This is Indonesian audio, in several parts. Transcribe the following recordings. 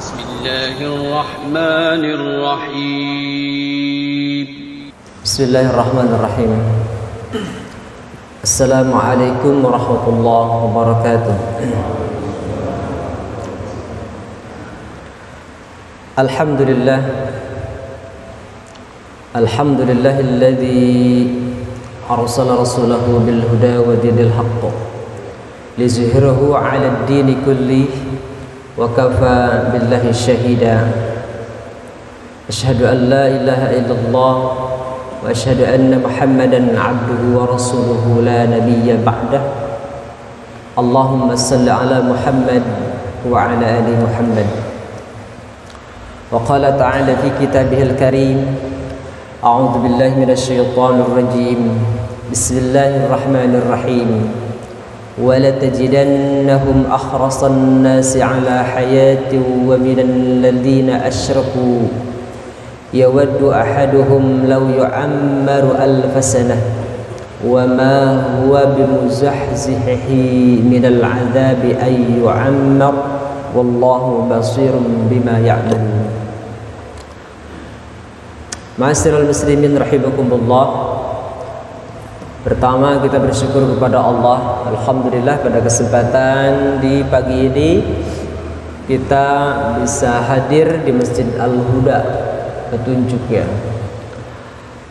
Bismillahirrahmanirrahim. Bismillahirrahmanirrahim. Assalamualaikum warahmatullahi wabarakatuh. Alhamdulillah. Alhamdulillahilladzi arsala rasulahu bil huda wa dinil haqq liyuzhirahu 'ala ad-din kullihi wa kafa billahi shahida. Asyhadu an la ilaha illallah wa asyhadu anna Muhammadan 'abduhu wa rasuluhu la nabiyya ba'dah. Allahumma shalli 'ala Muhammad wa 'ala ali Muhammad. Wa qala ta'ala fi kitabihil karim, a'udzu billahi minasy syaithanir rajim. Bismillahirrahmanirrahim. وَلَتَجِدَنَّهُمْ أَحْرَصَ النَّاسِ عَلَى حَيَاةٍ وَمِنَ الَّذِينَ أَشْرَكُوا يَوَدُّ أَحَدُهُمْ لَوْ يُعَمَّرُ أَلْفَ سَنَةٍ وَمَا هُوَ بِمُزَحْزِحِهِ مِنَ الْعَذَابِ أَن يُعَمَّرَ وَاللَّهُ بَصِيرٌ بِمَا يَعْمَلُونَ. Ma'asyiral muslimin rahimakumullah. Pertama, kita bersyukur kepada Allah. Alhamdulillah, pada kesempatan di pagi ini kita bisa hadir di Masjid Al-Huda Petunjuk ya.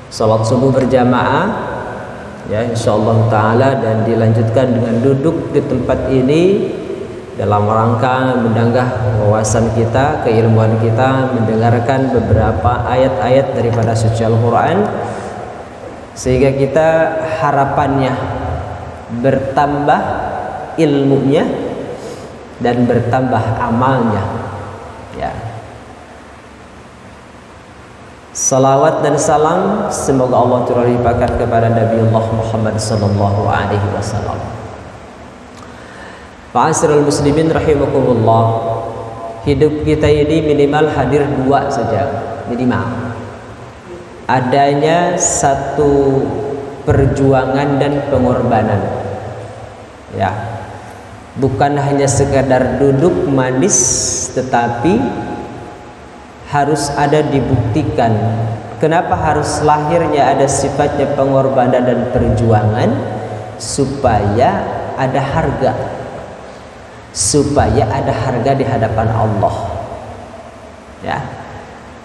Salat subuh berjamaah ya, insyaallah taala, dan dilanjutkan dengan duduk di tempat ini dalam rangka mendanggah wawasan kita, keilmuan kita, mendengarkan beberapa ayat-ayat daripada suci Al-Qur'an, sehingga kita harapannya bertambah ilmunya dan bertambah amalnya ya. Salawat dan salam semoga Allah terlimpahkan kepada Nabi Allah Muhammad sallallahu alaihi wasallam. Ma'asyiral muslimin rahimakumullah. Hidup kita ini minimal hadir dua saja, minimal. Adanya satu perjuangan dan pengorbanan ya, bukan hanya sekadar duduk manis, tetapi harus ada dibuktikan. Kenapa harus lahirnya ada sifatnya pengorbanan dan perjuangan? Supaya ada harga, supaya ada harga di hadapan Allah ya,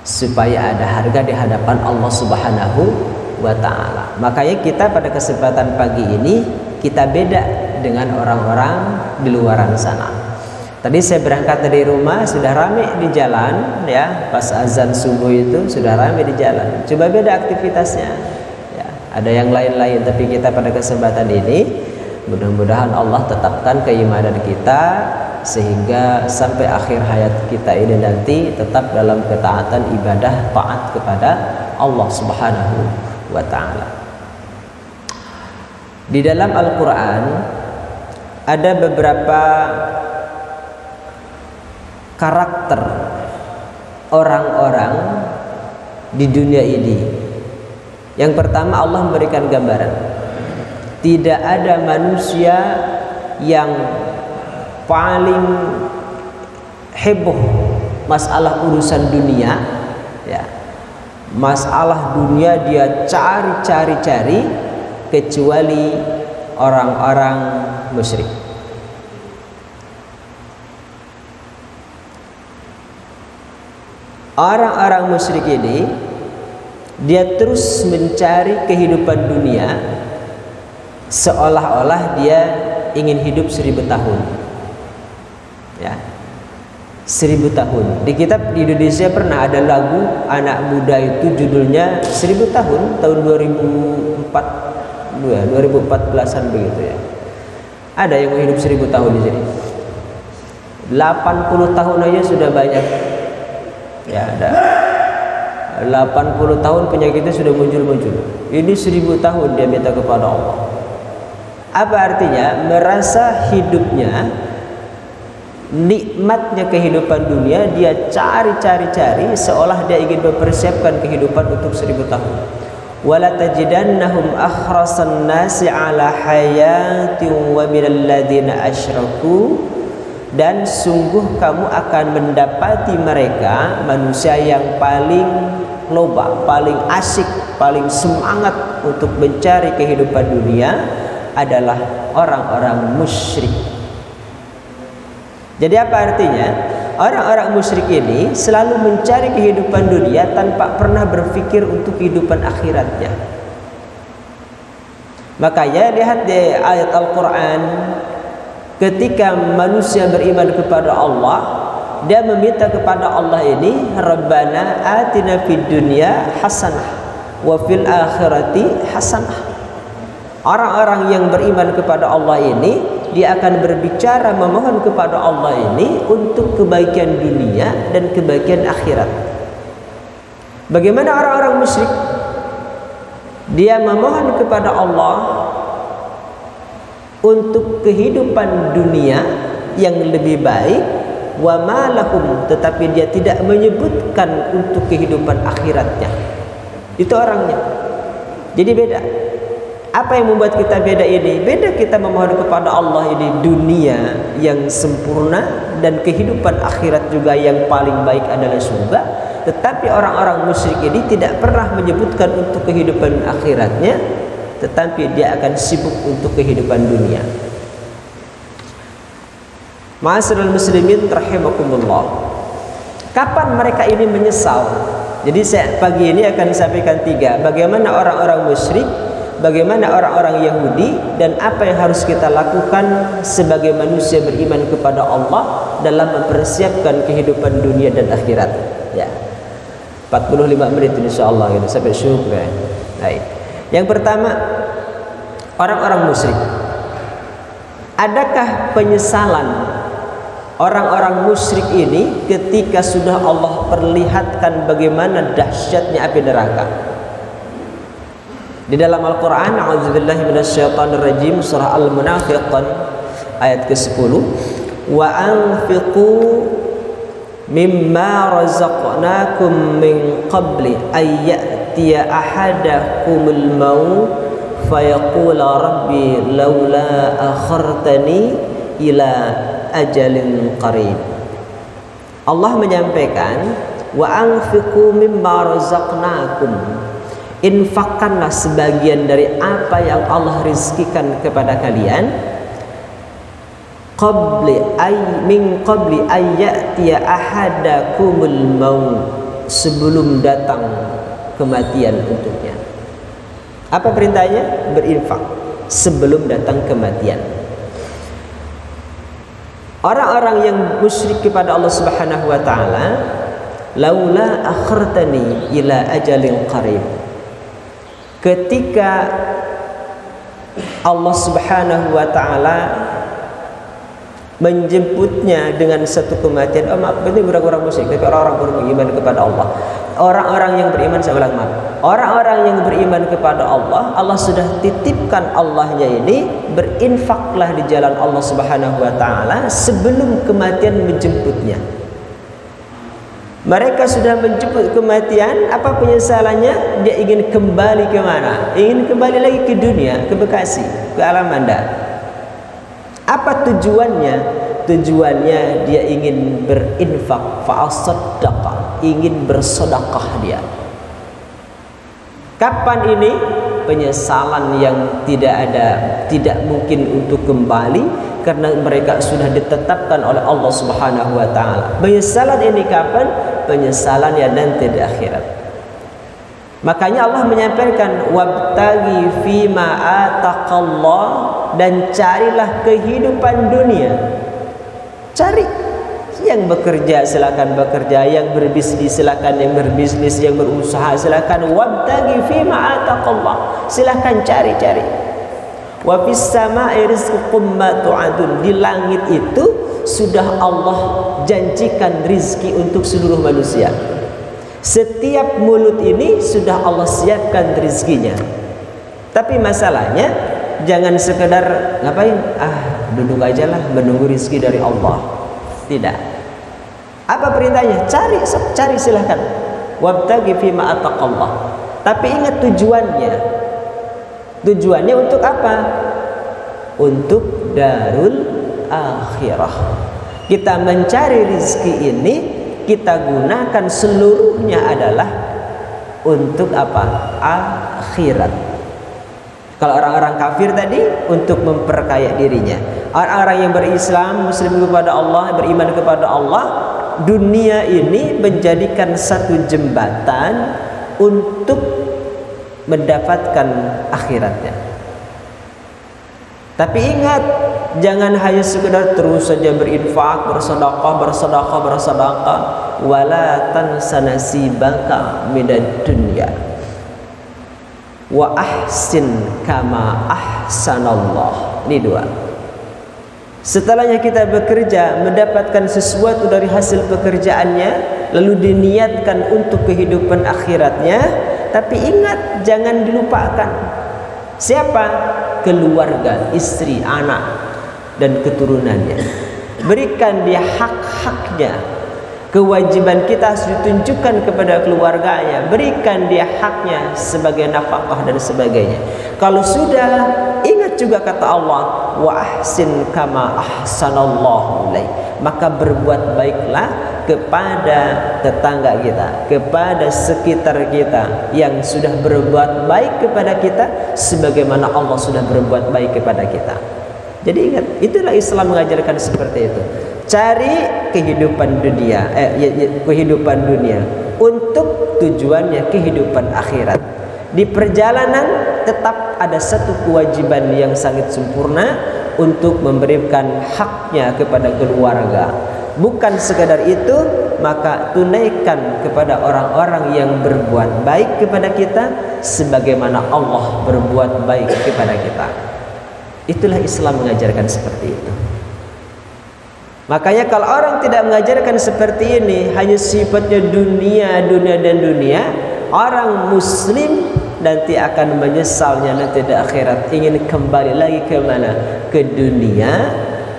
supaya ada harga di hadapan Allah Subhanahu wa ta'ala. Makanya kita pada kesempatan pagi ini kita beda dengan orang-orang di luaran sana. Tadi saya berangkat dari rumah sudah ramai di jalan ya, pas azan subuh itu sudah ramai di jalan. Coba beda aktivitasnya ya. Ada yang lain-lain, tapi kita pada kesempatan ini mudah-mudahan Allah tetapkan keimanan kita sehingga sampai akhir hayat kita ini nanti tetap dalam ketaatan ibadah taat kepada Allah Subhanahu wa ta'ala. Di dalam Al-Quran ada beberapa karakter orang-orang di dunia ini. Yang pertama, Allah memberikan gambaran tidak ada manusia yang paling heboh masalah urusan dunia ya, masalah dunia dia cari kecuali orang-orang musyrik. Orang-orang musyrik ini dia terus mencari kehidupan dunia seolah-olah dia ingin hidup 1000 tahun ya, 1000 tahun. Di kitab di Indonesia pernah ada lagu anak muda itu judulnya 1000 tahun, tahun 2014an begitu ya. Ada yang hidup 1000 tahun di sini. 80 tahun aja sudah banyak ya, ada 80 tahun penyakitnya sudah muncul. Ini 1000 tahun dia minta kepada Allah. Apa artinya? Merasa hidupnya, nikmatnya kehidupan dunia dia cari seolah dia ingin mempersiapkan kehidupan untuk 1000 tahun. Wala tajidannahum akhrasan nasi ala hayatin wa minal ladzina asyraku dan sungguh kamu akan mendapati mereka manusia yang paling loba, paling asik, paling semangat untuk mencari kehidupan dunia adalah orang-orang musyrik. Jadi apa artinya? Orang-orang musyrik ini selalu mencari kehidupan dunia tanpa pernah berpikir untuk kehidupan akhiratnya. Makanya lihat di ayat Al-Quran, ketika manusia beriman kepada Allah, dia meminta kepada Allah ini, Rabbana atina fid dunya hasanah wa fil akhirati hasanah. Orang-orang yang beriman kepada Allah ini, dia akan berbicara memohon kepada Allah ini untuk kebaikan dunia dan kebaikan akhirat. Bagaimana orang-orang musyrik? Dia memohon kepada Allah untuk kehidupan dunia yang lebih baik, wa ma lahum, tetapi dia tidak menyebutkan untuk kehidupan akhiratnya. Itu orangnya. Jadi beda. Apa yang membuat kita beda ini? Beda kita memohon kepada Allah ini dunia yang sempurna dan kehidupan akhirat juga yang paling baik adalah surga. Tetapi orang-orang musyrik ini tidak pernah menyebutkan untuk kehidupan akhiratnya, tetapi dia akan sibuk untuk kehidupan dunia. Ma'asyiral muslimin rahimakumullah. Kapan mereka ini menyesal? Jadi saya pagi ini akan sampaikan 3. Bagaimana orang-orang musyrik, bagaimana orang-orang Yahudi, dan apa yang harus kita lakukan sebagai manusia beriman kepada Allah dalam mempersiapkan kehidupan dunia dan akhirat. Ya. 45 menit insyaallah gitu sampai syukur. Baik. Yang pertama, orang-orang musyrik. Adakah penyesalan orang-orang musyrik ini ketika sudah Allah perlihatkan bagaimana dahsyatnya api neraka? Di dalam Al-Quran, a'udzubillahi minasyaitonirrajim, surah Al-Munafiqun ayat ke-10, wa anfiqu mimma razaqnakum min qabli ay ya'tiya ahadakumul maut fayaqula rabbi laula akhartani ila ajalin qarib. Allah menyampaikan, wa anfiqu mimma razaqnakum, infakkanlah sebagian dari apa yang Allah rizkikan kepada kalian, min qabli ayyatiya ahadakumul maut, sebelum datang kematian untuknya. Apa perintahnya? Berinfak sebelum datang kematian. Orang-orang yang musyrik kepada Allah Subhanahu wa taala, laula akhartani ila ajalin qarib. Ketika Allah Subhanahu wa taala menjemputnya dengan satu kematian. Maaf, ini orang-orang musyrik, tapi orang-orang beriman kepada Allah. Orang-orang yang beriman, saya ulang, maaf. Orang-orang yang beriman kepada Allah, Allah sudah titipkan Allahnya ini, berinfaklah di jalan Allah Subhanahu wa taala sebelum kematian menjemputnya. Mereka sudah menjemput kematian, apa penyesalannya? Dia ingin kembali ke mana? Ingin kembali lagi ke dunia, ke Bekasi, ke Alamanda. Apa tujuannya? Tujuannya dia ingin berinfak, fa'asaddaqa, ingin bersedekah dia. Kapan ini? Penyesalan yang tidak mungkin untuk kembali karena mereka sudah ditetapkan oleh Allah Subhanahu wa taala. Penyesalan ini kapan? Penyesalan yang nanti di akhirat. Makanya Allah menyampaikan, wabtaghi fima ataqallah, dan carilah kehidupan dunia. Cari. Yang bekerja silakan bekerja, yang berbisnis silakan yang berbisnis, yang berusaha silakan. Wabtaghi fima ataqallah, silakan cari-cari. Wa fis sama'i rizqukum ma tu'adun, di langit itu sudah Allah janjikan rizki untuk seluruh manusia. Setiap mulut ini sudah Allah siapkan rizkinya. Tapi masalahnya jangan sekedar ngapain? Duduk aja lah menunggu rizki dari Allah. Tidak. Apa perintahnya? Cari silahkan. Wabtaghi fima ataqallah. Tapi ingat tujuannya. Tujuannya untuk apa? Untuk darul akhirah. Kita mencari rizki ini, kita gunakan seluruhnya adalah untuk apa? Akhirat. Kalau orang-orang kafir tadi untuk memperkaya dirinya. Orang-orang yang berislam, muslim kepada Allah, beriman kepada Allah, dunia ini menjadikan satu jembatan untuk mendapatkan akhiratnya. Tapi ingat, jangan hanya sekedar terus saja berinfak, bersedekah, wala tansa nasibaka minad dunya. Wa ahsin kama ahsanallah. Ini dua. Setelahnya kita bekerja, mendapatkan sesuatu dari hasil pekerjaannya, lalu diniatkan untuk kehidupan akhiratnya. Tapi ingat, jangan dilupakan siapa? Keluarga, istri, anak, dan keturunannya. Berikan dia hak-haknya. Kewajiban kita harus ditunjukkan kepada keluarganya. Berikan dia haknya sebagai nafkah dan sebagainya. Kalau sudah, ingat juga kata Allah, wa ahsin kama ahsanallahu ilaik. Maka berbuat baiklah kepada tetangga kita, kepada sekitar kita yang sudah berbuat baik kepada kita sebagaimana Allah sudah berbuat baik kepada kita. Jadi ingat, itulah Islam mengajarkan seperti itu. Cari kehidupan dunia, kehidupan dunia untuk tujuannya kehidupan akhirat. Di perjalanan tetap ada satu kewajiban yang sangat sempurna untuk memberikan haknya kepada keluarga. Bukan sekadar itu, maka tunaikan kepada orang-orang yang berbuat baik kepada kita sebagaimana Allah berbuat baik kepada kita. Itulah Islam mengajarkan seperti itu. Makanya kalau orang tidak mengajarkan seperti ini, hanya sifatnya dunia, orang muslim nanti akan menyesalnya nanti di akhirat, ingin kembali lagi ke mana? Ke dunia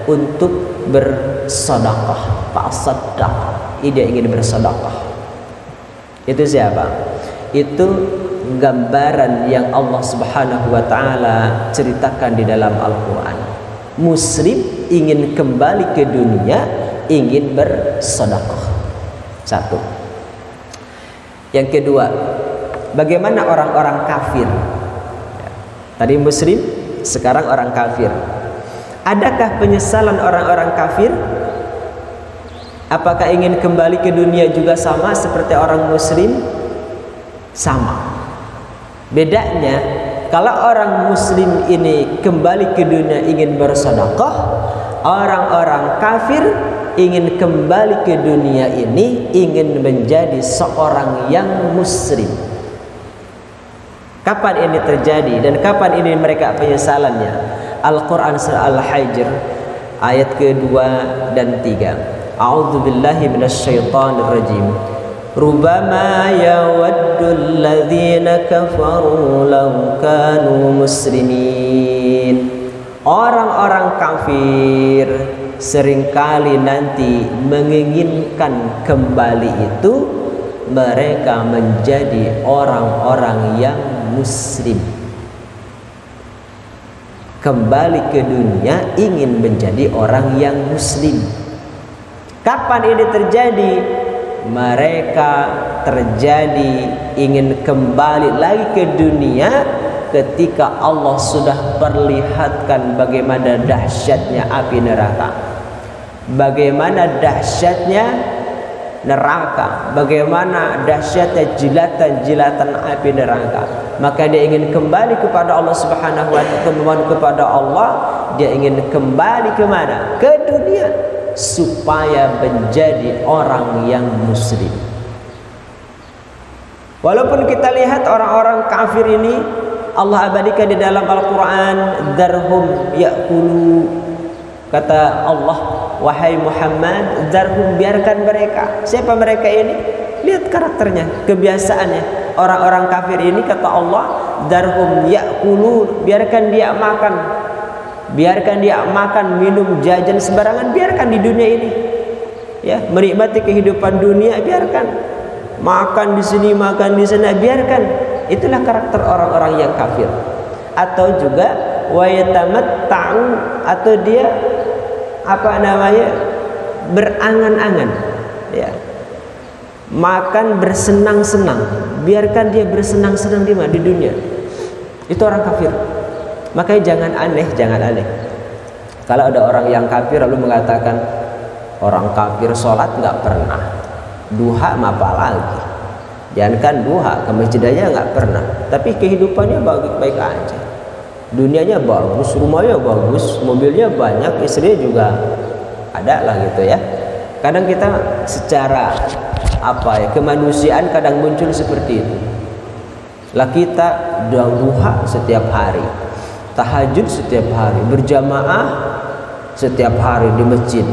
untuk bersedekah. Fasadaqah. Dia ingin bersedekah. Itu siapa? Itu gambaran yang Allah Subhanahu wa taala ceritakan di dalam Al-Qur'an. Muslim ingin kembali ke dunia, ingin bersedekah. Satu. Yang kedua, bagaimana orang-orang kafir? Tadi muslim, sekarang orang kafir. Adakah penyesalan orang-orang kafir? Apakah ingin kembali ke dunia juga sama seperti orang muslim? Sama. Bedanya, kalau orang muslim ini kembali ke dunia ingin bersedekah, orang-orang kafir ingin kembali ke dunia ini ingin menjadi seorang yang muslim. Kapan ini terjadi dan kapan ini mereka penyesalannya? Al-Quran surah Al-Hijr ayat kedua dan 3. A'udzubillahi minasyaitonir rajim. Rubama yawaddul ladzina kafaru law kanu muslimin. Orang-orang kafir seringkali nanti menginginkan kembali itu mereka menjadi orang-orang yang muslim. Kembali ke dunia ingin menjadi orang yang muslim. Kapan ini terjadi? Mereka terjadi ingin kembali lagi ke dunia ketika Allah sudah perlihatkan bagaimana dahsyatnya api neraka, bagaimana dahsyatnya neraka, bagaimana dahsyatnya jilatan-jilatan api neraka. Maka dia ingin kembali kepada Allah Subhanahu wa ta'ala, kepada Allah. Dia ingin kembali ke mana? Ke dunia, supaya menjadi orang yang muslim. Walaupun kita lihat orang-orang kafir ini Allah abadikan di dalam Al-Quran, darhum ya'kulu. Kata Allah, wahai Muhammad, darhum, biarkan mereka. Siapa mereka ini? Lihat karakternya, kebiasaannya. Orang-orang kafir ini kata Allah, darhum ya'kulu, biarkan dia makan. Biarkan dia makan, minum, jajan sembarangan, biarkan di dunia ini. Ya, menikmati kehidupan dunia, biarkan. Makan di sini, makan di sana, biarkan. Itulah karakter orang-orang yang kafir. Atau juga wa yatamatta'u, atau dia berangan-angan, ya. Makan bersenang-senang, biarkan dia bersenang-senang di dunia. Itu orang kafir. Makanya jangan aneh. Kalau ada orang yang kafir lalu mengatakan orang kafir sholat nggak pernah, duha apa lagi? Jangankan duha, ke masjid aja nggak pernah. Tapi kehidupannya baik-baik aja. Dunianya bagus, rumahnya bagus, mobilnya banyak, istrinya juga ada lah gitu ya. Kadang kita secara kemanusiaan kadang muncul seperti itu. Lah kita duha setiap hari, tahajud setiap hari, berjamaah setiap hari di masjid.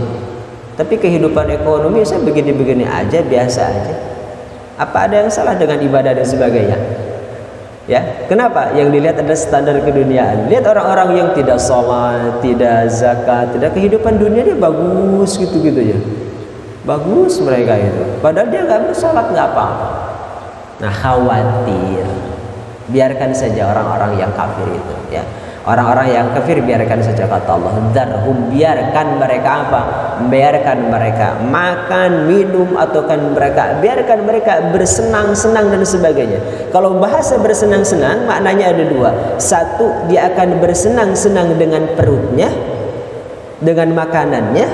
Tapi kehidupan ekonomi saya begini-begini aja, biasa aja. Apa ada yang salah dengan ibadah dan sebagainya? Ya, kenapa? Yang dilihat ada standar keduniaan. Lihat orang-orang yang tidak sholat, tidak zakat, tidak, kehidupan dunia dia bagus gitu-gitu ya. Bagus mereka itu. Padahal dia nggak bersolat, nggak apa-apa. Nah, khawatir. Biarkan saja orang-orang yang kafir itu, ya. Orang-orang yang kafir biarkan saja, kata Allah. Darhum, biarkan mereka apa? Biarkan mereka makan, minum, ataupun biarkan mereka bersenang-senang dan sebagainya. Kalau bahasa bersenang-senang maknanya ada dua. Satu, dia akan bersenang-senang dengan perutnya, dengan makanannya,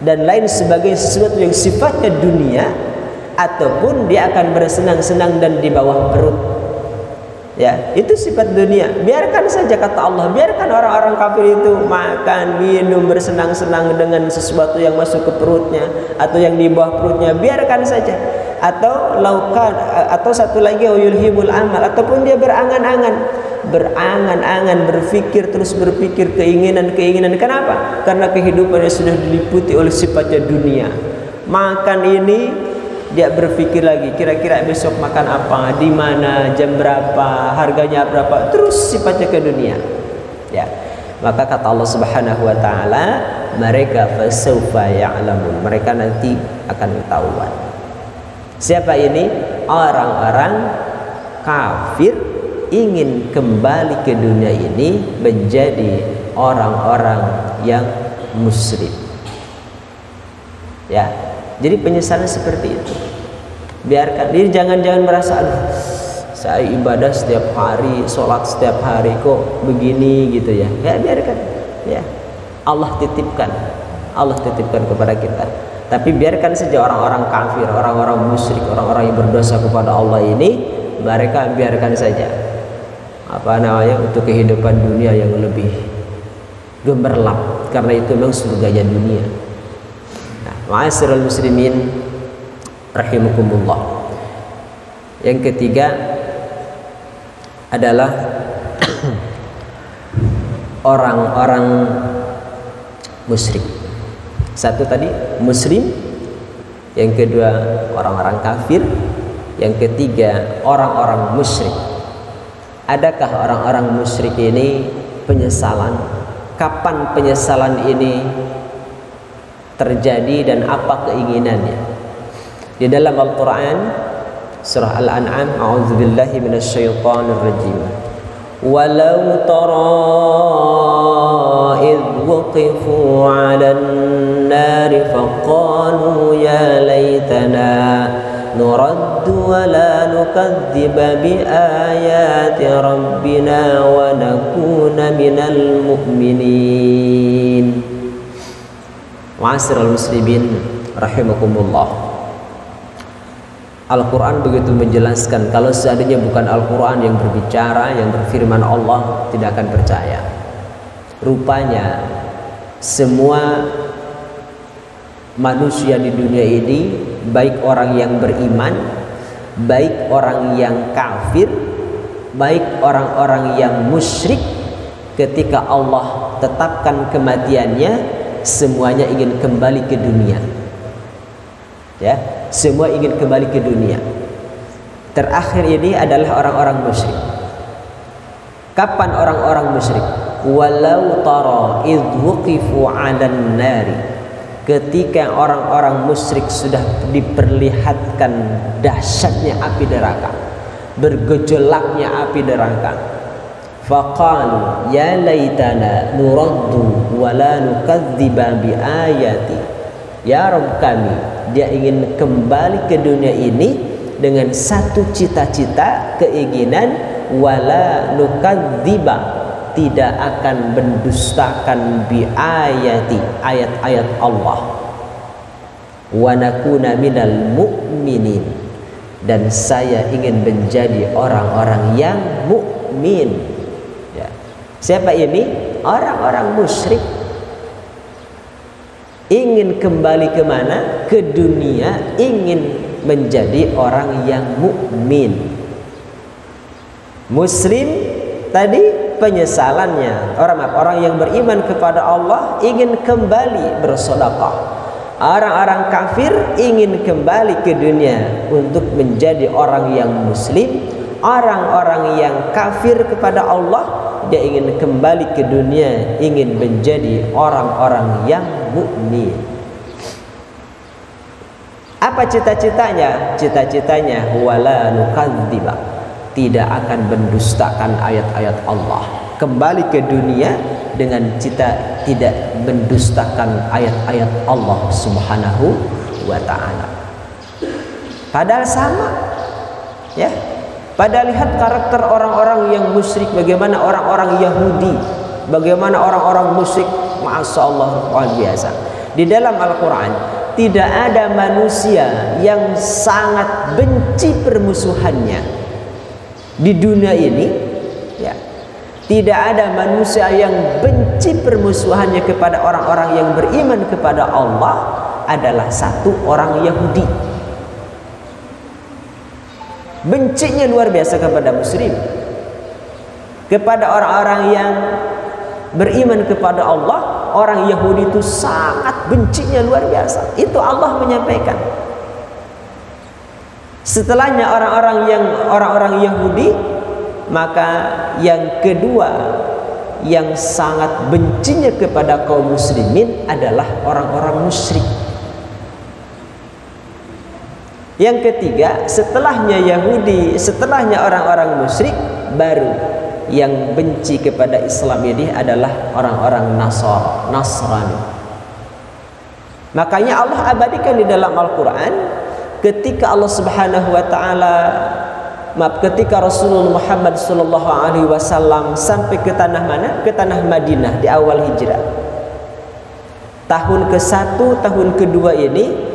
dan lain sebagai sesuatu yang sifatnya dunia, ataupun dia akan bersenang-senang dan di bawah perut. Ya, itu sifat dunia. Biarkan saja, kata Allah. Biarkan orang-orang kafir itu makan, minum, bersenang-senang dengan sesuatu yang masuk ke perutnya atau yang di bawah perutnya. Biarkan saja. Atau laukan, atau satu lagi yulhibul amal, ataupun dia berangan-angan, terus berpikir keinginan. Kenapa? Karena kehidupannya sudah diliputi oleh sifatnya dunia. Makan ini, dia berpikir lagi, kira-kira besok makan apa, di mana, jam berapa, harganya berapa, terus sifatnya ke dunia. Ya, maka kata Allah Subhanahu wa taala, mereka fasaufa ya'lamun, mereka nanti akan ketahuan. Siapa ini? Orang-orang kafir ingin kembali ke dunia ini menjadi orang-orang yang musyrik. Ya, jadi penyesalan seperti itu. Biarkan. Jadi jangan merasa, aduh, saya ibadah setiap hari, sholat setiap hari, kok begini gitu ya. Ya, biarkan. Ya, Allah titipkan kepada kita. Tapi biarkan saja orang-orang kafir, orang-orang musyrik, orang-orang yang berdosa kepada Allah ini, mereka biarkan saja. Untuk kehidupan dunia yang lebih gemerlap, karena itu memang surganya dunia. Ma'asyiral muslimin rahimakumullah. Yang ketiga adalah orang-orang musyrik. Satu tadi muslim, yang kedua orang-orang kafir, yang ketiga orang-orang musyrik. Adakah orang-orang musyrik ini penyesalan? Kapan penyesalan ini terjadi dan apa keinginannya? Di dalam Al-Quran surah Al-An'am, a'udzubillahi minasyaitonirrajim, walau tara idh wuqifu 'alan nari faqalu ya laitana nuraddu wa la nukadziba bi ayati rabbina wa nakuna minal mu'minin. Ma'asyiral muslimin rahimakumullah. Al-Quran begitu menjelaskan, kalau seandainya bukan Al-Quran yang berbicara, yang berfirman, Allah tidak akan percaya. Rupanya semua manusia di dunia ini, baik orang yang beriman, baik orang yang kafir, baik orang-orang yang musyrik, ketika Allah tetapkan kematiannya, semuanya ingin kembali ke dunia. Ya, semua ingin kembali ke dunia. Terakhir ini adalah orang-orang musyrik. Kapan orang-orang musyrik? Walau tara idh wuqifu 'alan nari, ketika orang-orang musyrik sudah diperlihatkan dahsyatnya api neraka, bergejolaknya api neraka. Faqalu ya laitana nuraddu wa la nukadziba bi ayati Ya Rabb kami, dia ingin kembali ke dunia ini dengan satu cita-cita, keinginan, wala nukadziba, tidak akan mendustakan bi ayati, ayat-ayat Allah, wa nakuna minal mu'minin, dan saya ingin menjadi orang-orang yang mukmin. Ya. Siapa ini? Orang-orang musyrik. Ingin kembali ke mana? Ke dunia, ingin menjadi orang yang mukmin. Muslim tadi penyesalannya, orang yang beriman kepada Allah ingin kembali bersedekah. Orang-orang kafir ingin kembali ke dunia untuk menjadi orang yang muslim. Orang-orang yang kafir kepada Allah, dia ingin kembali ke dunia, ingin menjadi orang-orang yang mukmin. Apa cita-citanya? Cita-citanya wala nukadziba, tidak akan mendustakan ayat-ayat Allah. Kembali ke dunia dengan cita tidak mendustakan ayat-ayat Allah Subhanahu wa ta'ala. Padahal sama, ya. Padahal lihat karakter orang-orang yang musyrik, bagaimana orang-orang Yahudi, bagaimana orang-orang musyrik, masya Allah, luar biasa. Di dalam Al-Quran tidak ada manusia yang sangat benci permusuhannya di dunia ini, ya. Tidak ada manusia yang benci permusuhannya kepada orang-orang yang beriman kepada Allah adalah satu orang Yahudi. Bencinya luar biasa kepada muslim. Kepada orang-orang yang beriman kepada Allah, orang Yahudi itu sangat bencinya luar biasa. Itu Allah menyampaikan. Setelahnya orang-orang Yahudi, maka yang kedua yang sangat bencinya kepada kaum muslimin adalah orang-orang musyrik. Yang ketiga, setelahnya Yahudi, setelahnya orang-orang musyrik, baru yang benci kepada Islam ini adalah orang-orang Nasrani. Makanya Allah abadikan di dalam Al-Quran, ketika Allah Subhanahu wa ta'ala, ketika Rasulullah Muhammad sallallahu alaihi wasallam sampai ke tanah mana? Ke tanah Madinah di awal hijrah. Tahun ke-1, tahun kedua ini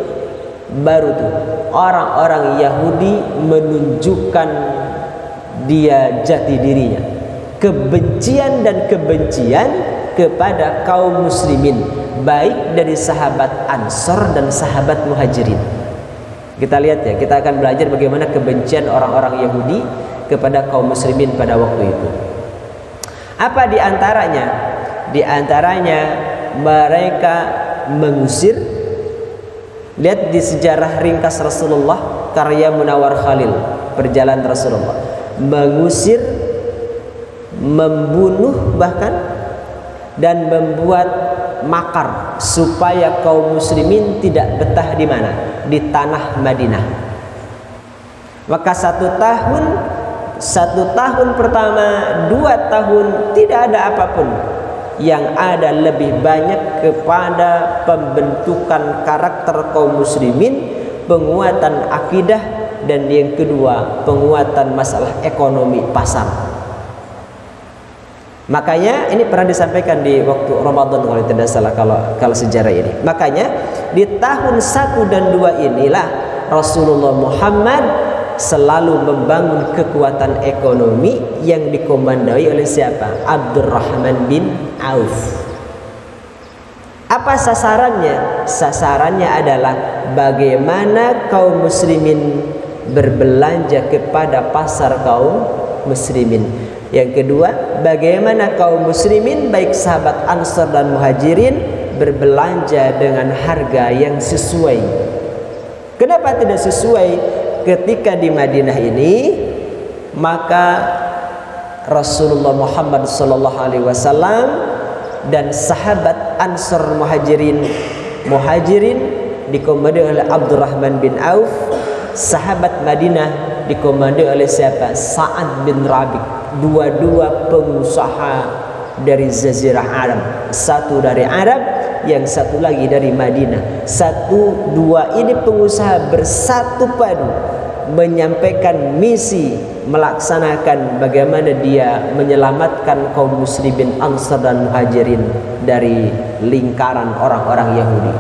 baru tuh orang-orang Yahudi menunjukkan dia jati dirinya, kebencian dan kebencian kepada kaum muslimin, baik dari sahabat Ansor dan sahabat Muhajirin. Kita lihat ya, kita akan belajar bagaimana kebencian orang-orang Yahudi kepada kaum muslimin pada waktu itu. Apa di antaranya? Di antaranya mereka mengusir. Lihat di sejarah ringkas Rasulullah, karya Munawar Khalil, perjalanan Rasulullah. Mengusir, membunuh bahkan, dan membuat makar supaya kaum muslimin tidak betah di mana? Di tanah Madinah. Maka satu tahun pertama, 2 tahun tidak ada apapun. Yang ada lebih banyak kepada pembentukan karakter kaum muslimin, penguatan akidah, dan yang kedua penguatan masalah ekonomi pasar. Makanya ini pernah disampaikan di waktu Ramadan kalau tidak salah, kalau sejarah ini. Makanya di tahun 1 dan 2 inilah Rasulullah Muhammad selalu membangun kekuatan ekonomi yang dikomandoi oleh siapa? Abdurrahman bin Auf. Apa sasarannya? Sasarannya adalah bagaimana kaum muslimin berbelanja kepada pasar kaum muslimin. Yang kedua, bagaimana kaum muslimin baik sahabat Ansar dan Muhajirin berbelanja dengan harga yang sesuai. Kenapa tidak sesuai? Ketika di Madinah ini, maka Rasulullah Muhammad sallallahu alaihi wasallam dan sahabat Ansar Muhajirin dikomandoi oleh Abdurrahman bin Auf, sahabat Madinah dikomandoi oleh siapa? Sa'ad bin Rabi'. Dua-dua pengusaha dari Jazirah Arab, satu dari Arab, yang satu lagi dari Madinah. Satu dua ini pengusaha bersatu padu menyampaikan misi, melaksanakan bagaimana dia menyelamatkan kaum muslimin Ansar dan Muhajirin dari lingkaran orang-orang Yahudi.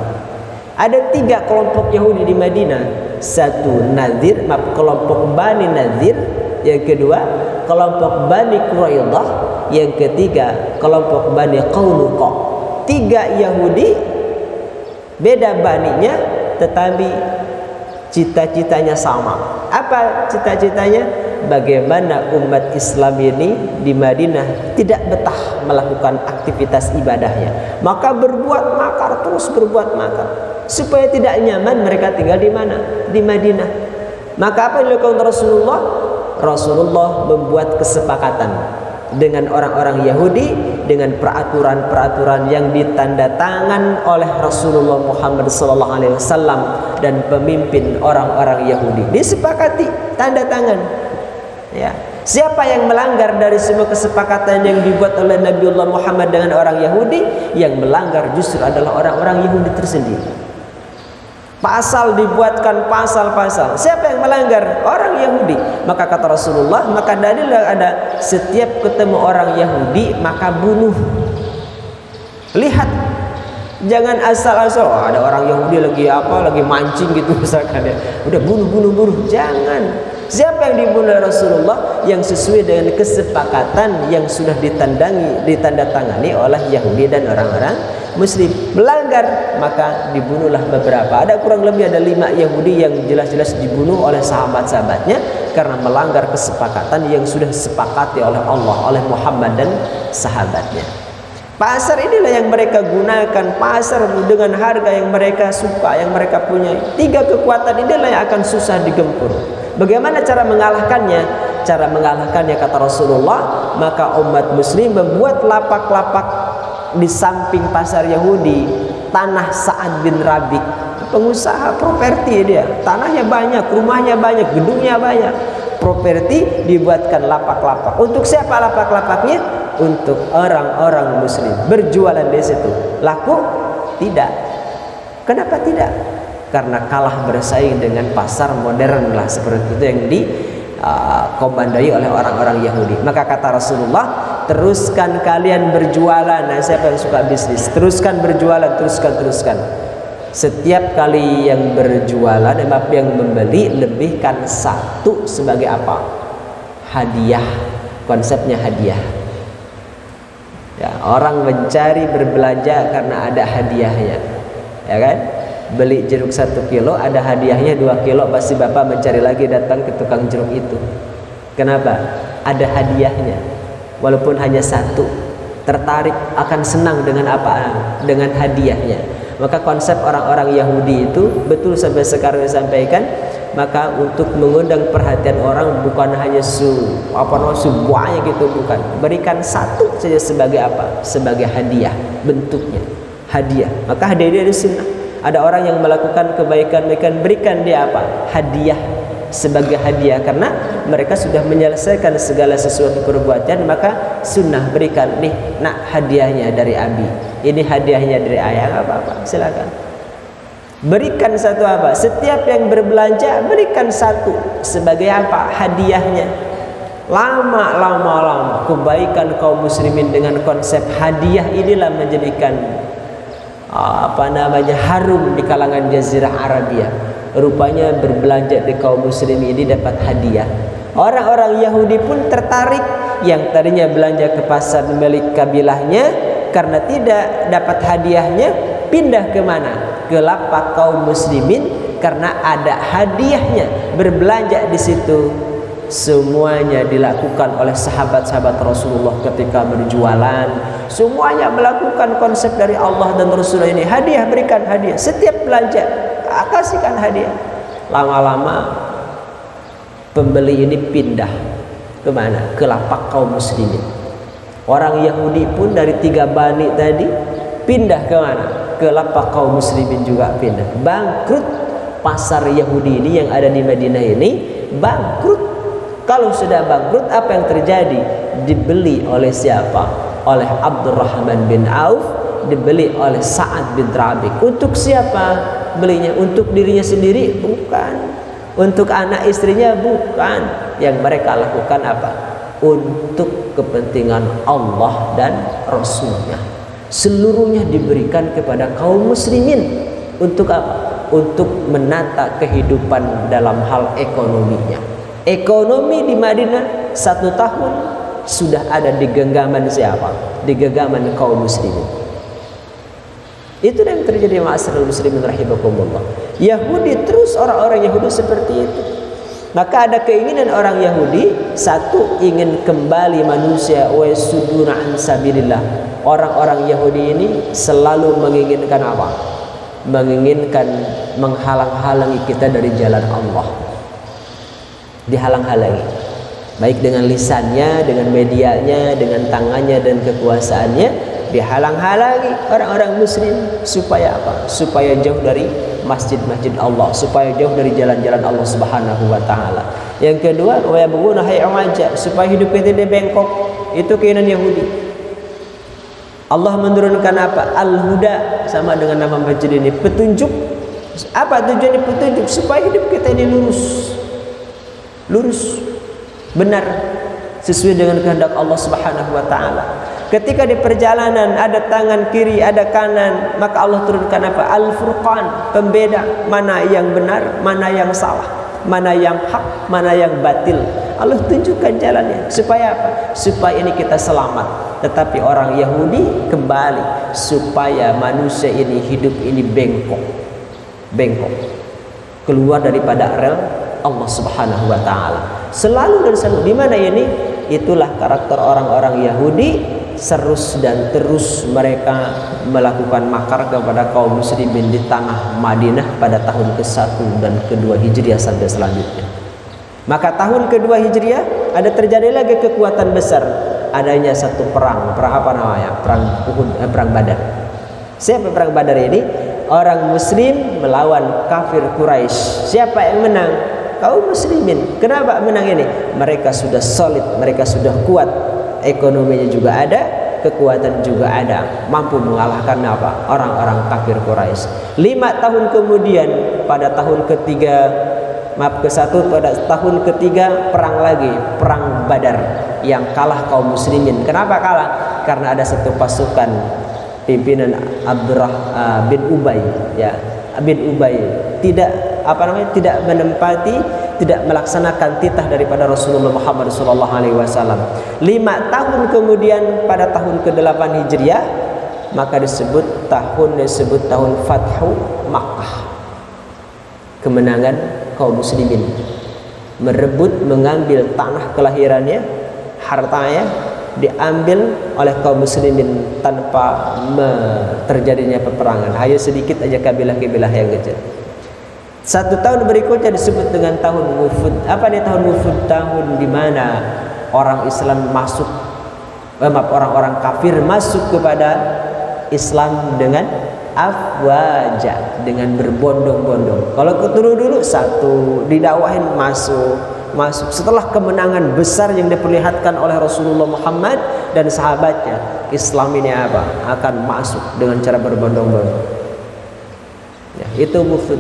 Ada 3 kelompok Yahudi di Madinah. Satu Nadir, kelompok Bani Nadir. Yang kedua kelompok Bani Quraidah. Yang ketiga kelompok Bani Qainuqa. 3 Yahudi, beda baninya, tetapi cita-citanya sama. Apa cita-citanya? Bagaimana umat Islam ini di Madinah tidak betah melakukan aktivitas ibadahnya, maka berbuat makar, terus berbuat makar supaya tidak nyaman mereka tinggal di mana? Di Madinah. Maka apa yang dilakukan Rasulullah? Rasulullah membuat kesepakatan dengan orang-orang Yahudi dengan peraturan-peraturan yang ditandatangan oleh Rasulullah Muhammad SAW dan pemimpin orang-orang Yahudi. Disepakati, tanda tangan. Ya. Siapa yang melanggar dari semua kesepakatan yang dibuat oleh Nabiullah Muhammad dengan orang Yahudi? Yang melanggar justru adalah orang-orang Yahudi tersendiri. Pasal dibuatkan pasal-pasal. Siapa yang melanggar? Orang Yahudi. Maka kata Rasulullah, maka dalil ada, setiap ketemu orang Yahudi maka bunuh. Lihat, jangan asal-asal ada orang Yahudi lagi mancing gitu misalkan ya. Udah bunuh. Jangan. Siapa yang dibunuh oleh Rasulullah? Yang sesuai dengan kesepakatan yang sudah ditandatangani oleh Yahudi dan orang-orang Muslim. Melanggar, maka dibunuhlah beberapa. Ada kurang lebih 5 Yahudi yang jelas-jelas dibunuh oleh sahabat-sahabatnya karena melanggar kesepakatan yang sudah disepakati oleh Allah, oleh Muhammad dan sahabatnya. Pasar inilah yang mereka gunakan, pasar dengan harga yang mereka suka, yang mereka punya. 3 kekuatan inilah yang akan susah digempur. Bagaimana cara mengalahkannya? Cara mengalahkannya kata Rasulullah, maka umat muslim membuat lapak-lapak di samping pasar Yahudi. Tanah Sa'ad bin Rabi, pengusaha properti dia, tanahnya banyak, rumahnya banyak, gedungnya banyak. Properti dibuatkan lapak-lapak. Untuk siapa lapak-lapaknya? Untuk orang-orang muslim. Berjualan di situ. Laku? Tidak. Kenapa tidak? Karena kalah bersaing dengan pasar modern lah, seperti itu yang dikomandai oleh orang-orang Yahudi. Maka kata Rasulullah, teruskan kalian berjualan. Nah, siapa yang suka bisnis, teruskan berjualan, teruskan. Setiap kali yang berjualan, yang membeli, lebihkan 1 sebagai apa? Hadiah. Konsepnya hadiah. Ya, orang mencari berbelanja karena ada hadiahnya, ya kan? Beli jeruk 1 kilo, ada hadiahnya 2 kilo, pasti bapak mencari lagi, datang ke tukang jeruk itu. Kenapa? Ada hadiahnya. Walaupun hanya 1, tertarik, akan senang dengan apa? Dengan hadiahnya. Maka konsep orang-orang Yahudi itu betul sampai sekarang disampaikan. Maka untuk mengundang perhatian orang bukan hanya semuanya gitu, bukan. Berikan 1 saja sebagai apa? Sebagai hadiah, bentuknya hadiah. Maka hadiah dari sunnah. Ada orang yang melakukan kebaikan, berikan dia apa? Hadiah, sebagai hadiah, karena mereka sudah menyelesaikan segala sesuatu perbuatan. Maka sunnah berikan, nih nak hadiahnya dari abi, ini hadiahnya dari ayah, apa-apa, silakan. Berikan 1 apa? Setiap yang berbelanja berikan 1 sebagai apa? Hadiahnya. Lama kebaikan kaum muslimin dengan konsep hadiah inilah menjadikan harum di kalangan Jazirah Arabia. Rupanya berbelanja di kaum muslim ini dapat hadiah. Orang-orang Yahudi pun tertarik, yang tadinya belanja ke pasar milik kabilahnya, karena tidak dapat hadiahnya, pindah ke mana? Ke lapak kaum muslimin karena ada hadiahnya. Berbelanja di situ. Semuanya dilakukan oleh sahabat-sahabat Rasulullah ketika berjualan. Semuanya melakukan konsep dari Allah dan Rasulullah ini. Hadiah, berikan hadiah. Setiap belanja, kasihkan hadiah. Lama-lama pembeli ini pindah ke mana? Ke lapak kaum muslimin. Orang Yahudi pun dari 3 bani tadi pindah ke mana? Ke lapak kaum muslimin juga pindah. Bangkrut pasar Yahudi ini yang ada di Madinah ini, bangkrut. Kalau sudah bangkrut, apa yang terjadi? Dibeli oleh siapa? oleh Abdurrahman bin Auf, dibeli oleh Sa'ad bin Rabi'. Untuk siapa belinya? Untuk dirinya sendiri? Bukan. Untuk anak istrinya? Bukan. Yang mereka lakukan apa? Untuk kepentingan Allah dan Rasulnya. Seluruhnya diberikan kepada kaum muslimin. Untuk apa? Untuk menata kehidupan dalam hal ekonominya. Ekonomi di Madinah 1 tahun sudah ada di genggaman siapa? Di genggaman kaum muslimin. Itu yang terjadi ma'asyiral muslimin rahimakumullah. Yahudi terus, orang-orang Yahudi seperti itu. Maka ada keinginan orang Yahudi, satu, ingin kembali manusia wa yasudduna an sabilillah. Orang-orang Yahudi ini selalu menginginkan apa? Menginginkan menghalang-halangi kita dari jalan Allah. Dihalang-halangi, baik dengan lisannya, dengan medianya, dengan tangannya dan kekuasaannya, dihalang-halangi orang-orang muslim. Supaya apa? Supaya jauh dari masjid-masjid Allah, supaya jauh dari jalan-jalan Allah Subhanahu wa taala. Yang kedua, wa yabghuna hay'a majah, supaya hidup kita di bengkok. Itu keinginan Yahudi. Allah menurunkan apa? Al-Huda, sama dengan nama masjid ini, petunjuk. Apa tujuannya petunjuk? Supaya hidup kita ini lurus, benar, sesuai dengan kehendak Allah Subhanahu wa taala. Ketika di perjalanan ada tangan kiri, ada kanan, maka Allah turunkan apa? Al-Furqan, pembeda mana yang benar, mana yang salah, mana yang hak, mana yang batil. Allah tunjukkan jalannya. Supaya apa? Supaya ini kita selamat. Tetapi orang Yahudi kembali supaya manusia ini hidup ini bengkok, keluar daripada rel Allah Subhanahu wa taala. Selalu dan selalu. Di mana ini? Itulah karakter orang-orang Yahudi. Serus dan terus mereka melakukan makar kepada kaum muslimin di tanah Madinah pada tahun ke-1 dan ke-2 Hijriah sampai selanjutnya. Maka tahun ke-2 Hijriah ada terjadi lagi kekuatan besar. Adanya satu perang apa namanya? Perang Uhud, perang Badar. Siapa perang Badar ini? Orang muslim melawan kafir Quraisy. Siapa yang menang? Kaum muslimin. Kenapa menang ini? Mereka sudah solid, mereka sudah kuat, ekonominya juga ada, kekuatan juga ada, mampu mengalahkan apa? Orang-orang kafir Quraisy. 5 tahun kemudian, pada tahun ke-3, pada tahun ke-3 perang lagi, perang Badar, yang kalah kaum muslimin. Kenapa kalah? Karena ada satu pasukan pimpinan Abdurrah bin Ubay, ya, bin Ubay tidak menempati, tidak melaksanakan titah daripada Rasulullah Muhammad SAW. 5 tahun kemudian pada tahun ke-8 Hijriah, maka disebut tahun Fathu Makkah, kemenangan kaum muslimin, merebut, mengambil tanah kelahirannya, hartanya diambil oleh kaum muslimin tanpa terjadinya peperangan. Hanya sedikit aja kabilah-kabilah yang kecil. 1 tahun berikutnya disebut dengan tahun Wufud. Apa dia tahun Wufud? Tahun di mana orang Islam masuk, orang-orang kafir masuk kepada Islam dengan afwaja, dengan berbondong-bondong. Kalau dulu satu didakwahin masuk. Setelah kemenangan besar yang diperlihatkan oleh Rasulullah Muhammad dan sahabatnya, Islam ini apa? Akan masuk dengan cara berbondong-bondong. Ya, itu Wufud.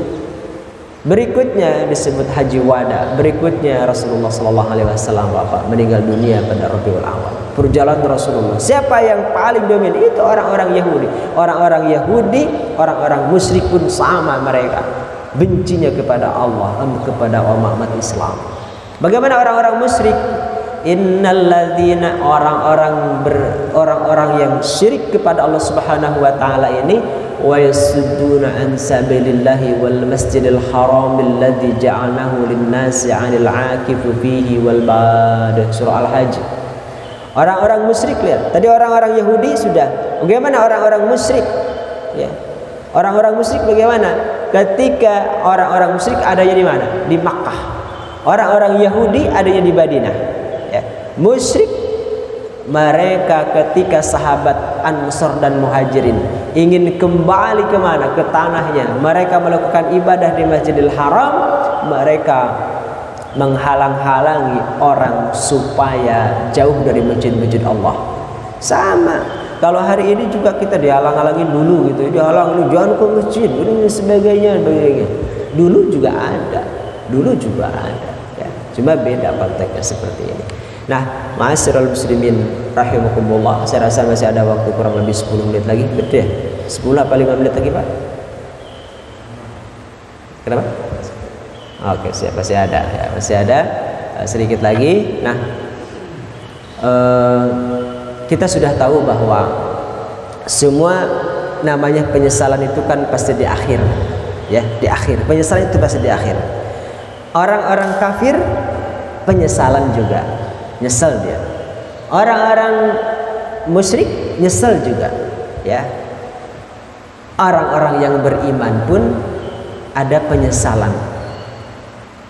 Berikutnya disebut Haji Wada. Berikutnya Rasulullah SAW meninggal dunia pada Rabiul Awal. Perjalanan Rasulullah. Siapa yang paling dominan? Itu orang-orang Yahudi. Orang-orang Yahudi, orang-orang musyrik pun sama mereka. Bencinya kepada Allah, kepada umat Islam. Bagaimana orang-orang musyrik? Innalladzina, orang-orang yang syirik kepada Allah Subhanahu wa taala ini, wa yasudduna an sabilillahi wal masjidil haram alladzi ja'alnahu lin-nasi 'anil 'akifu fihi wal bad. Surah Al-Hajj. Orang-orang musyrik, lihat. Tadi orang-orang Yahudi sudah. Bagaimana orang-orang musyrik? Ya. Orang-orang musyrik bagaimana? Ketika orang-orang musyrik adanya di mana? Di Makkah. Orang-orang Yahudi adanya di Madinah. Ya. Musyrik mereka ketika sahabat Ansor dan Muhajirin ingin kembali ke mana? Ke tanahnya. Mereka melakukan ibadah di Masjidil Haram. Mereka menghalang-halangi orang supaya jauh dari masjid-masjid Allah. Sama. Kalau hari ini juga kita dihalang-halangin dulu gitu, dihalang, jangan ke masjid, ini sebagainya. Dulu juga ada, ya. Cuma beda konteksnya seperti ini. Nah, ma'asyiral muslimin rahimakumullah, saya rasa masih ada waktu kurang lebih 10 menit lagi, betul ya? 10 apa 5 menit lagi, Pak? Kenapa? Oke, siap, masih ada ya, masih ada sedikit lagi. Nah, kita sudah tahu bahwa semua namanya penyesalan itu kan pasti di akhir, ya, di akhir. Penyesalan itu pasti di akhir. Orang-orang kafir penyesalan juga, nyesel dia. Orang-orang musyrik nyesel juga, ya. Orang-orang yang beriman pun ada penyesalan.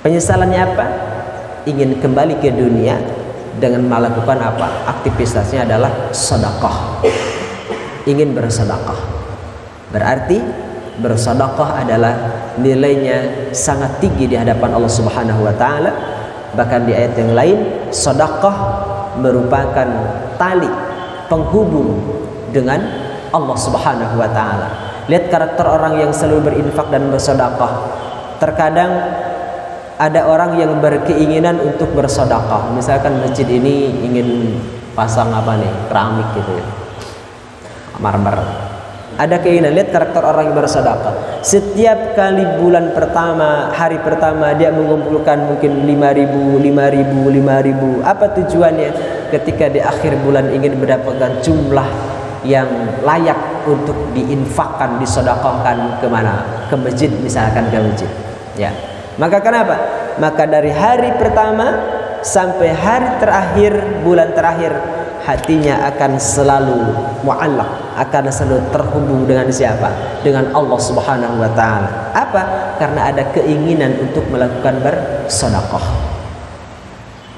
Penyesalannya apa? Ingin kembali ke dunia dengan melakukan apa? Aktivitasnya adalah sedekah. Ingin bersedekah. Berarti bersedekah adalah nilainya sangat tinggi di hadapan Allah Subhanahu wa taala. Bahkan di ayat yang lain, sedekah merupakan tali penghubung dengan Allah Subhanahu wa taala. Lihat karakter orang yang selalu berinfak dan bersedekah. Terkadang ada orang yang berkeinginan untuk bersedekah. Misalkan masjid ini ingin pasang apa nih, keramik gitu ya, marmer. Ada keinginan. Lihat karakter orang yang bersedekah. Setiap kali bulan pertama, hari pertama dia mengumpulkan mungkin 5.000. Apa tujuannya? Ketika di akhir bulan ingin mendapatkan jumlah yang layak untuk diinfakkan, disedekahkan kemana? Ke masjid, misalkan ke masjid. Ya. Maka kenapa? Maka dari hari pertama sampai hari terakhir, bulan terakhir, hatinya akan selalu mu'allaq, akan selalu terhubung dengan siapa? Dengan Allah Subhanahu wa taala. Apa? Karena ada keinginan untuk melakukan bersedekah.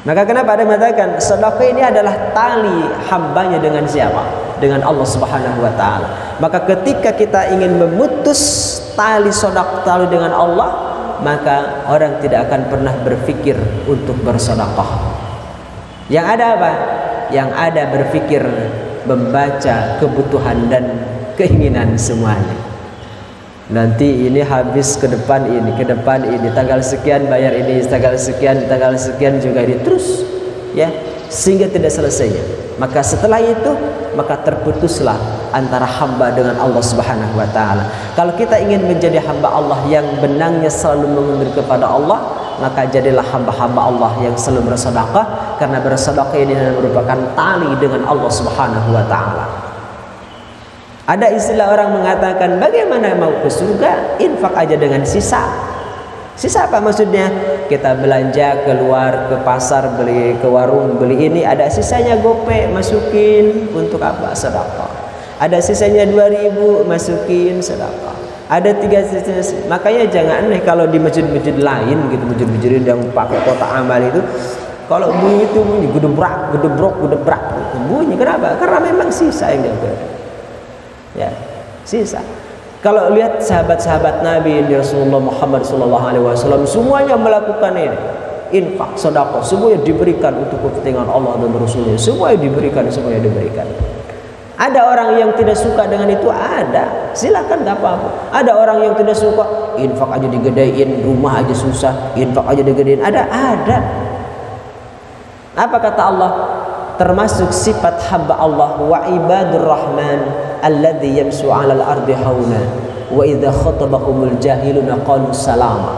Maka kenapa ada mengatakan sedekah ini adalah tali hambanya dengan siapa? Dengan Allah Subhanahu wa taala. Maka ketika kita ingin memutus tali sedekah tali dengan Allah, maka orang tidak akan pernah berpikir untuk bersedekah. Yang ada apa? Yang ada berpikir membaca kebutuhan dan keinginan semuanya. Nanti ini habis ke depan ini, tanggal sekian bayar ini, tanggal sekian juga ini, terus ya, sehingga tidak selesainya. Maka setelah itu, maka terputuslah antara hamba dengan Allah Subhanahu wa taala. Kalau kita ingin menjadi hamba Allah yang benangnya selalu mengundur kepada Allah, maka jadilah hamba-hamba Allah yang selalu bersedekah, karena bersedekah ini merupakan tali dengan Allah Subhanahu wa taala. Ada istilah orang mengatakan, bagaimana mau ke surga? Infak aja dengan sisa. Sisa apa maksudnya? Kita belanja keluar ke pasar, beli ke warung, beli ini, ada sisanya gope, masukin untuk apa? Sedekah. Ada sisanya 2.000, masukin sedekah. Ada 3 sisa. Makanya jangan aneh kalau di masjid-masjid lain gitu, masjid-masjid yang pakai kotak amal itu, kalau bunyi itu bunyi gedebrak bunyi. Kenapa? Karena memang sisa yang dia. Ya, sisa. Kalau lihat sahabat-sahabat Nabi Rasulullah Muhammad SAW, semuanya melakukan ini, infak, sedekah, semuanya diberikan untuk kepentingan Allah dan Rasulnya. Semuanya diberikan. Ada orang yang tidak suka dengan itu, ada, silakan, nggak apa-apa. Ada orang yang tidak suka, infak aja digedein, rumah aja susah, infak aja digedein, ada. Apa kata Allah? Termasuk sifat hamba Allah, wa ibadur rahman alladzi yamsu 'alal ardi hauna wa idza khatabahumul jahiluna qalu salama.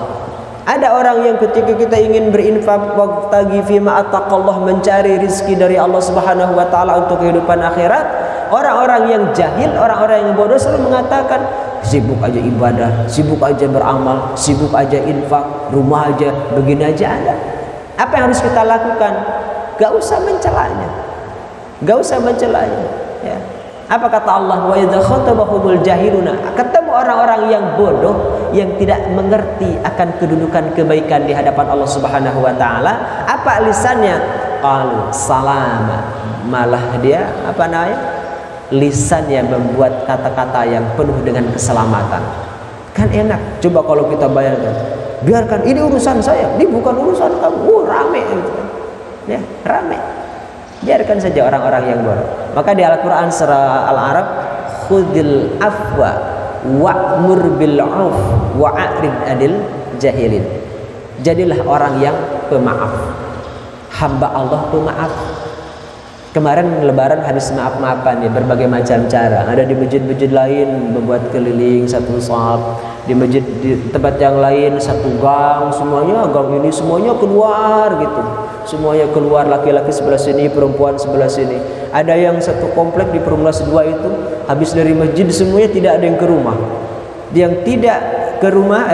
Ada orang yang ketika kita ingin berinfak, waqtagi fima attaqallah, mencari rizki dari Allah Subhanahu wa taala untuk kehidupan akhirat, orang-orang yang jahil, orang-orang yang bodoh selalu mengatakan, sibuk aja ibadah, sibuk aja beramal, sibuk aja infak, rumah aja begini aja. Ada. Apa yang harus kita lakukan? Gak usah mencelanya, ya. Apa kata Allah? Wa idza khatabahumul jahiluna, ketemu orang-orang yang bodoh, yang tidak mengerti akan kedudukan kebaikan di hadapan Allah Subhanahu wa taala, apa lisannya? Qalu salama. Malah dia apa namanya? Lisannya membuat kata-kata yang penuh dengan keselamatan. Kan enak. Coba kalau kita bayangkan, biarkan ini urusan saya, ini bukan urusan kamu. Rame gitu kan. Ya, rame. Biarkan saja orang-orang yang bodoh. Maka di Al-Quran surah Al-A'raf, khudil afwa wa'mur bil 'urf wa'rid 'anil jahilin. Jadilah orang yang pemaaf, hamba Allah pemaaf. Kemarin Lebaran habis maaf-maafan ya, berbagai macam cara. Ada di masjid-masjid lain membuat keliling satu shaf, di masjid di tempat yang lain satu gang, semuanya gang ini semuanya keluar gitu. Semuanya keluar, laki-laki sebelah sini, perempuan sebelah sini. Ada yang satu komplek di Perumnas 2 itu habis dari masjid semuanya tidak ada yang ke rumah. Yang tidak ke rumah,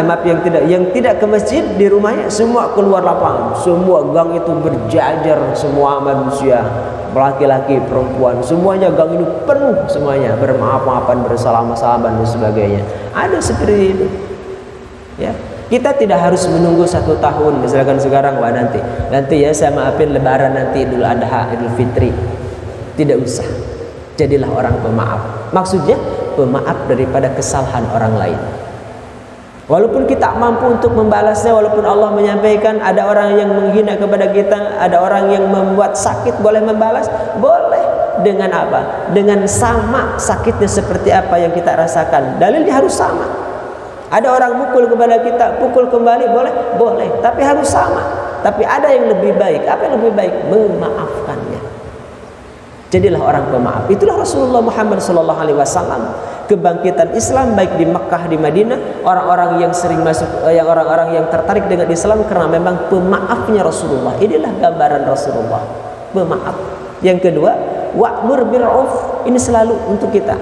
yang tidak ke masjid di rumahnya semua keluar lapangan. Semua gang itu berjajar, semua manusia, laki-laki, perempuan, semuanya gang ini penuh semuanya, bermaaf-maafan, bersalam-salaman dan sebagainya. Ada seperti itu. Ya, kita tidak harus menunggu 1 tahun, misalkan sekarang, wah nanti ya saya maafin Lebaran, nanti Idul Adha, Idul Fitri. Tidak usah. Jadilah orang pemaaf. Maksudnya pemaaf daripada kesalahan orang lain. Walaupun kita mampu untuk membalasnya, walaupun Allah menyampaikan ada orang yang menghina kepada kita, ada orang yang membuat sakit, boleh membalas? Boleh. Dengan apa? Dengan sama sakitnya seperti apa yang kita rasakan. Dalilnya harus sama. Ada orang mukul kepada kita, pukul kembali, boleh? Boleh. Tapi harus sama. Tapi ada yang lebih baik. Apa yang lebih baik? Memaafkannya. Jadilah orang pemaaf. Itulah Rasulullah Muhammad SAW. Kebangkitan Islam baik di Mekah, di Madinah, orang-orang yang sering masuk, orang-orang yang tertarik dengan Islam karena memang pemaafnya Rasulullah. Inilah gambaran Rasulullah, pemaaf. Yang kedua, wa'mur bil 'urf. Ini selalu untuk kita.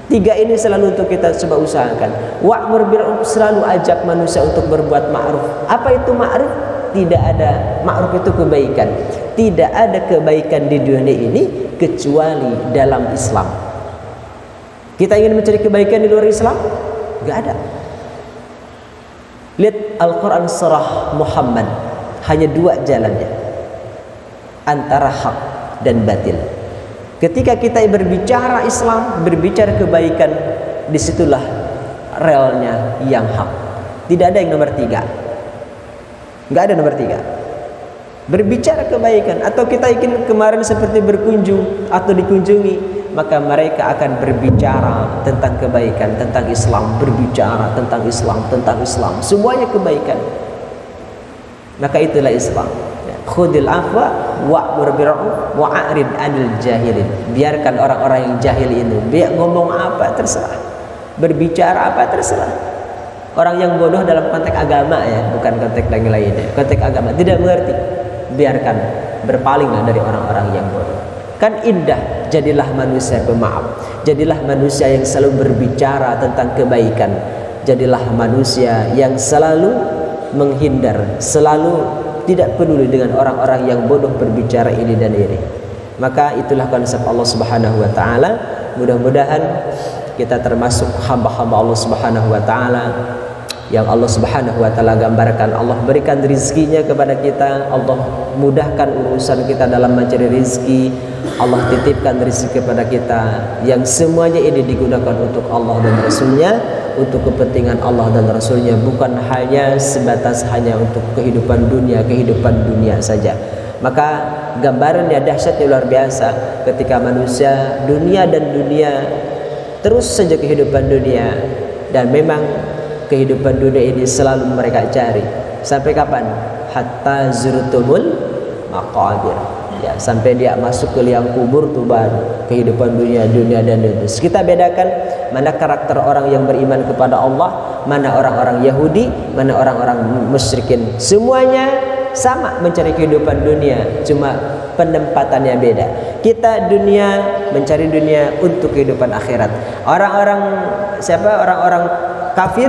3 ini selalu untuk kita coba usahakan. Wa'mur bil 'urf, selalu ajak manusia untuk berbuat ma'ruf. Apa itu ma'ruf? Tidak ada, ma'ruf itu kebaikan. Tidak ada kebaikan di dunia ini kecuali dalam Islam. Kita ingin mencari kebaikan di luar Islam? Gak ada. Lihat Al-Quran surah Muhammad, hanya 2 jalannya, antara hak dan batil. Ketika kita berbicara Islam, berbicara kebaikan, disitulah relnya yang hak. Tidak ada yang nomor 3. Gak ada nomor 3. Berbicara kebaikan, atau kita ingin kemarin seperti berkunjung atau dikunjungi, maka mereka akan berbicara tentang kebaikan, tentang Islam, berbicara tentang Islam, semuanya kebaikan. Maka itulah Islam. Khudil afwa wa'mur bil 'urf wa'rid 'anil jahilin. Biarkan orang-orang yang jahil ini, biar ngomong apa terserah, berbicara apa terserah. Orang yang bodoh dalam konteks agama ya, bukan konteks yang lainnya. Konteks agama tidak mengerti, biarkan, berpalinglah dari orang-orang yang bodoh. Kan indah, jadilah manusia pemaaf. Jadilah manusia yang selalu berbicara tentang kebaikan. Jadilah manusia yang selalu menghindar, selalu tidak peduli dengan orang-orang yang bodoh berbicara ini dan ini. Maka itulah konsep Allah Subhanahu wa taala. Mudah-mudahan kita termasuk hamba-hamba Allah Subhanahu wa taala yang Allah Subhanahu wa taala gambarkan. Allah berikan rizkinya kepada kita, Allah mudahkan urusan kita dalam mencari rizki, Allah titipkan rizki kepada kita, yang semuanya ini digunakan untuk Allah dan Rasulnya, untuk kepentingan Allah dan Rasulnya, bukan hanya sebatas hanya untuk kehidupan dunia saja. Maka gambarannya dahsyatnya luar biasa ketika manusia dunia terus saja kehidupan dunia, dan memang kehidupan dunia ini selalu mereka cari. Sampai kapan? Hatta zurtumul maqabir. Ya, sampai dia masuk ke liang kubur tuh baru kehidupan dunia dan dunia. Kita bedakan mana karakter orang yang beriman kepada Allah, mana orang-orang Yahudi, mana orang-orang musyrikin. Semuanya sama mencari kehidupan dunia, cuma penempatannya beda. Kita mencari dunia untuk kehidupan akhirat. Orang-orang kafir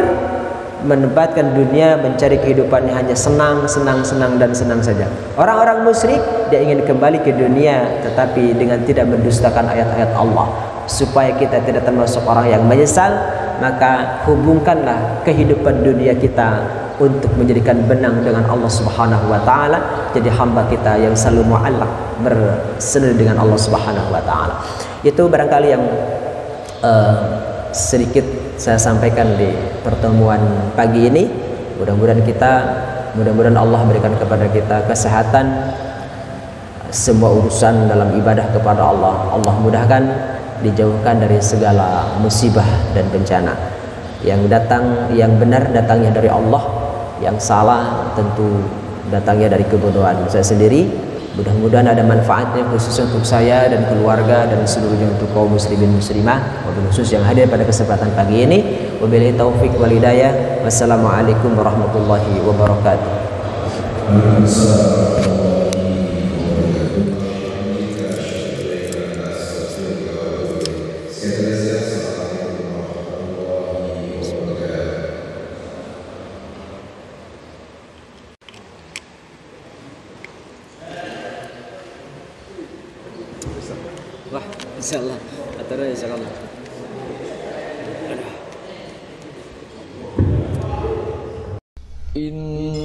menempatkan dunia, mencari kehidupannya hanya senang saja. Orang-orang musyrik dia ingin kembali ke dunia, tetapi dengan tidak mendustakan ayat-ayat Allah. Supaya kita tidak termasuk orang yang menyesal, maka hubungkanlah kehidupan dunia kita untuk menjadikan benang dengan Allah Subhanahu wa taala. Jadi hamba kita yang selalu mu'allaq, bersandar dengan Allah Subhanahu wa taala. Itu barangkali yang sedikit saya sampaikan di pertemuan pagi ini. Mudah-mudahan Allah berikan kepada kita kesehatan, semua urusan dalam ibadah kepada Allah Allah mudahkan, dijauhkan dari segala musibah dan bencana. Yang datang, yang benar datangnya dari Allah, yang salah tentu datangnya dari kebodohan saya sendiri. Mudah-mudahan ada manfaatnya khusus untuk saya dan keluarga dan seluruhnya untuk kaum muslimin muslimah, wabil khusus yang hadir pada kesempatan pagi ini. Wabillahi taufik wal hidayah. Wassalamualaikum warahmatullahi wabarakatuh. Wah, insyaallah. Atur insyaallah. إن